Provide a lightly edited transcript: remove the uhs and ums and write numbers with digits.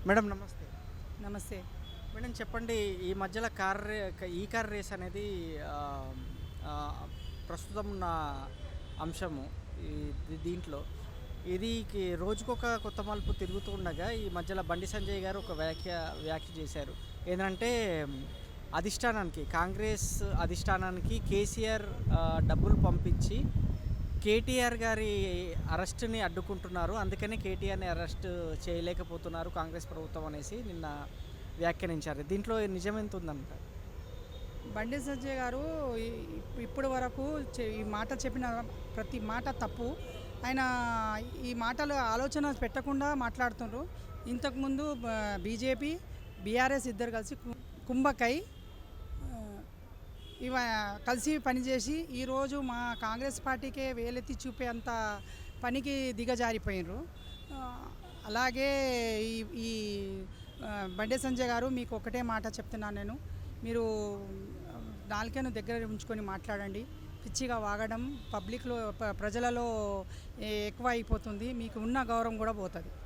Madam నమస్తే. నమస్తే. Madam చెప్పండి, ఈ మధ్యలో ఈ కార్ రేస్ అనేది ఆహ్, ఆహ్, ప్రస్తుతం ఉన్న అంశము. ఈ దీంట్లో రోజుకొక కొత్త మలుపు తిరుగుతూ ఉండగా ఈ మధ్యలో బండి సంజయ్ గారు ఒక వ్యాఖ్య చేశారు. ఏందంటే కాంగ్రెస్ అధిష్టానానికి కేసీఆర్ డబ్బులు పంపించి కేటీఆర్ గారి అరెస్ట్‌ని అడ్డుకుంటున్నారు. అందుకనే కేటీఆర్‌ని అరెస్ట్ చేయలేకపోతున్నారు కాంగ్రెస్ ప్రభుత్వం అనేసి నిన్న వ్యాఖ్యానించారు. దీంట్లో నిజమెంత ఉందంటారు? బండి సంజయ్ గారు ఇప్పటి వరకు ఈ మాట చెప్పిన ప్రతి మాట తప్పు. ఆయన ఈ మాటలు ఆలోచన పెట్టకుండా మాట్లాడుతుండ్రు. ఇంతకుముందు బీజేపీ, బీఆర్ఎస్ ఇద్దరు కలిసి కుంభకై ఇవ కలిసి పనిచేసి ఈరోజు మా కాంగ్రెస్ పార్టీకే వేలెత్తి చూపే అంత పనికి దిగజారిపోయినరు. అలాగే ఈ ఈ బండి సంజయ్ గారు మీకు ఒకటే మాట చెప్తున్నాను నేను. మీరు నాలుకను దగ్గర ఉంచుకొని మాట్లాడండి. పిచ్చిగా వాగడం పబ్లిక్లో ప్రజలలో ఎక్కువ అయిపోతుంది. మీకు ఉన్న గౌరవం కూడా పోతుంది.